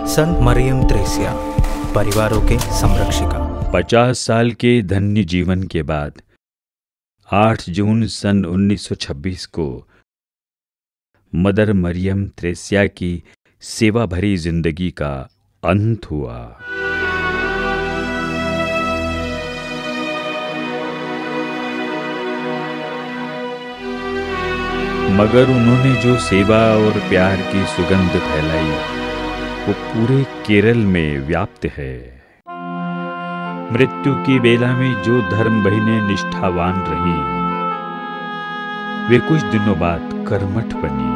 संत मरियम त्रेसिया, परिवारों के संरक्षिका। 50 साल के धन्य जीवन के बाद 8 जून सन 1926 को मदर मरियम त्रेसिया की सेवा भरी जिंदगी का अंत हुआ। मगर उन्होंने जो सेवा और प्यार की सुगंध फैलाई वो पूरे केरल में व्याप्त है। मृत्यु की बेला में जो धर्म बहिनें निष्ठावान रही वे कुछ दिनों बाद कर्मठ बनी।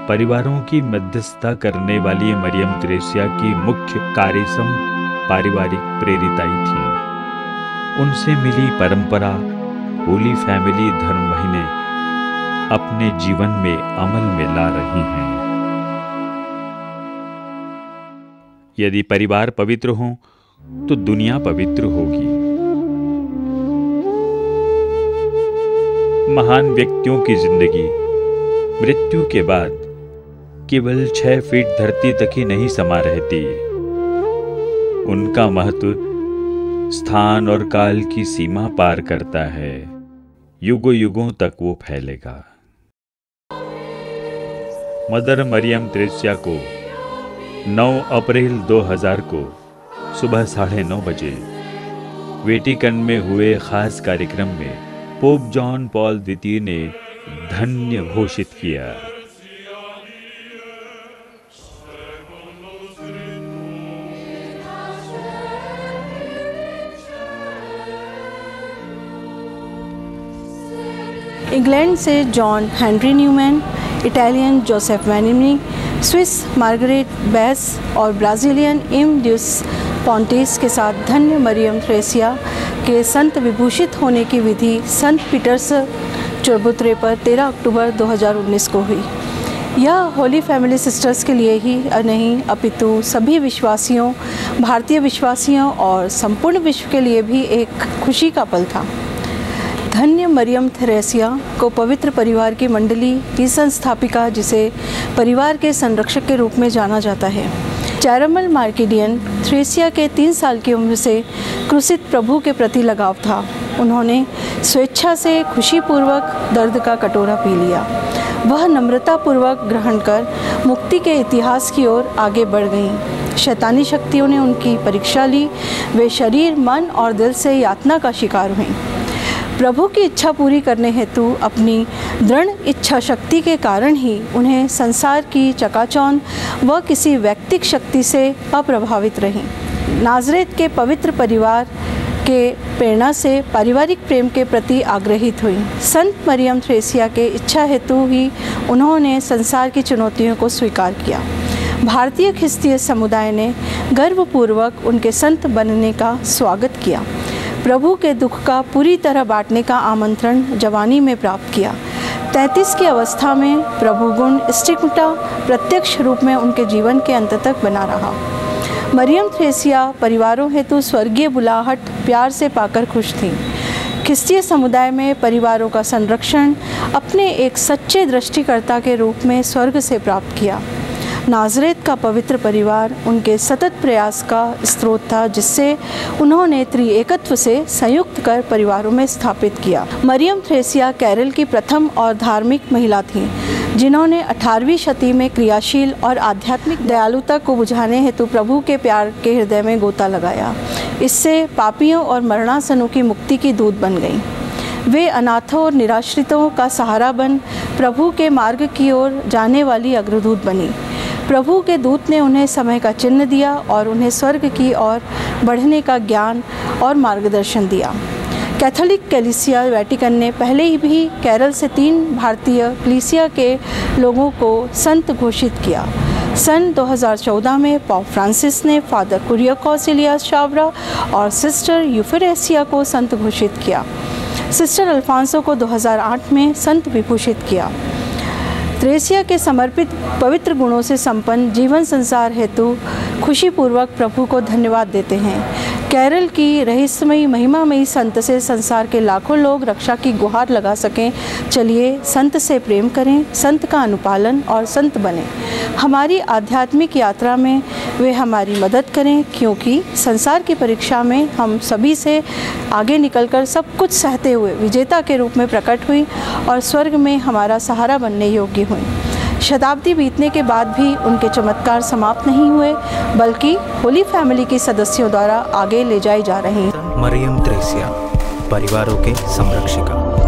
परिवारों की मध्यस्थता करने वाली मरियम त्रेसिया की मुख्य कार्यसम पारिवारिक प्रेरिताई थी। उनसे मिली परंपरा होली फैमिली धर्म बहिनें अपने जीवन में अमल में ला रही हैं। यदि परिवार पवित्र हो तो दुनिया पवित्र होगी। महान व्यक्तियों की जिंदगी मृत्यु के बाद केवल 6 फीट धरती तक ही नहीं समा रहती। उनका महत्व स्थान और काल की सीमा पार करता है। युगों युगों तक वो फैलेगा। मदर मरियम त्रेसिया को 9 अप्रैल 2000 को सुबह 9:30 बजे वेटिकन में हुए खास कार्यक्रम में पोप जॉन पॉल द्वितीय ने धन्य घोषित किया। इंग्लैंड से John Henry Newman, Italian Joseph Vannini, Swiss Margaret Bays और ब्राज़ीलियन इम ड्यूस पॉन्टेस के साथ धन्य मरियम त्रेसिया के संत विभूषित होने की विधि संत पीटर्स चबूतरे पर 13 अक्टूबर 2019 को हुई। यह होली फैमिली सिस्टर्स के लिए ही नहीं अपितु सभी विश्वासियों, भारतीय विश्वासियों और संपूर्ण विश्व के लिए भी एक खुशी का पल था। धन्य मरियम त्रेसिया को पवित्र परिवार की मंडली की संस्थापिका, जिसे परिवार के संरक्षक के रूप में जाना जाता है, चैरमल मार्किडियन त्रेसिया के 3 साल की उम्र से क्रूसित प्रभु के प्रति लगाव था। उन्होंने स्वेच्छा से खुशीपूर्वक दर्द का कटोरा पी लिया। वह नम्रतापूर्वक ग्रहण कर मुक्ति के इतिहास की ओर आगे बढ़ गईं। शैतानी शक्तियों ने उनकी परीक्षा ली। वे शरीर, मन और दिल से यातना का शिकार हुईं। प्रभु की इच्छा पूरी करने हेतु अपनी दृढ़ इच्छा शक्ति के कारण ही उन्हें संसार की चकाचौंध व किसी व्यक्तिक शक्ति से अप्रभावित रहीं। नाज़रेत के पवित्र परिवार के प्रेरणा से पारिवारिक प्रेम के प्रति आग्रहित हुई। संत मरियम त्रेसिया के इच्छा हेतु ही उन्होंने संसार की चुनौतियों को स्वीकार किया। भारतीय ख्रिस्तीय समुदाय ने गर्वपूर्वक उनके संत बनने का स्वागत किया। प्रभु के दुख का पूरी तरह बांटने का आमंत्रण जवानी में प्राप्त किया। 33 की अवस्था में प्रभु गुण स्टिग्माटा प्रत्यक्ष रूप में उनके जीवन के अंत तक बना रहा। मरियम त्रेसिया परिवारों हेतु स्वर्गीय बुलाहट प्यार से पाकर खुश थीं। ख्रिस्तीय समुदाय में परिवारों का संरक्षण अपने एक सच्चे दृष्टिकर्ता के रूप में स्वर्ग से प्राप्त किया। नाज़रेत का पवित्र परिवार उनके सतत प्रयास का स्रोत था, जिससे उन्होंने त्रिएकत्व से संयुक्त कर परिवारों में स्थापित किया। मरियम त्रेसिया केरल की प्रथम और धार्मिक महिला थीं, जिन्होंने 18वीं शती में क्रियाशील और आध्यात्मिक दयालुता को बुझाने हेतु प्रभु के प्यार के हृदय में गोता लगाया। इससे पापियों और मरणासनों की मुक्ति की दूत बन गईं। वे अनाथों और निराश्रितों का सहारा बन प्रभु के मार्ग की ओर जाने वाली अग्रदूत बनी। प्रभु के दूत ने उन्हें समय का चिन्ह दिया और उन्हें स्वर्ग की ओर बढ़ने का ज्ञान और मार्गदर्शन दिया। कैथोलिक कलीसिया वेटिकन ने पहले ही भी केरल से 3 भारतीय कलीसिया के लोगों को संत घोषित किया। सन 2014 में पोप फ्रांसिस ने फादर कुरियाकोस इलियास चावरा और सिस्टर यूफरेसिया को संत घोषित किया। सिस्टर अल्फांसो को 2008 में संत विभूषित किया। त्रेसिया के समर्पित पवित्र गुणों से संपन्न जीवन संसार हेतु खुशीपूर्वक प्रभु को धन्यवाद देते हैं। केरल की रहस्यमयी महिमामयी संत से संसार के लाखों लोग रक्षा की गुहार लगा सकें। चलिए संत से प्रेम करें, संत का अनुपालन और संत बने। हमारी आध्यात्मिक यात्रा में वे हमारी मदद करें, क्योंकि संसार की परीक्षा में हम सभी से आगे निकलकर सब कुछ सहते हुए विजेता के रूप में प्रकट हुई और स्वर्ग में हमारा सहारा बनने योग्य हुई। शताब्दी बीतने के बाद भी उनके चमत्कार समाप्त नहीं हुए, बल्कि होली फैमिली के सदस्यों द्वारा आगे ले जाए जा रहे हैं। मरियम त्रेसिया, परिवारों के संरक्षिका।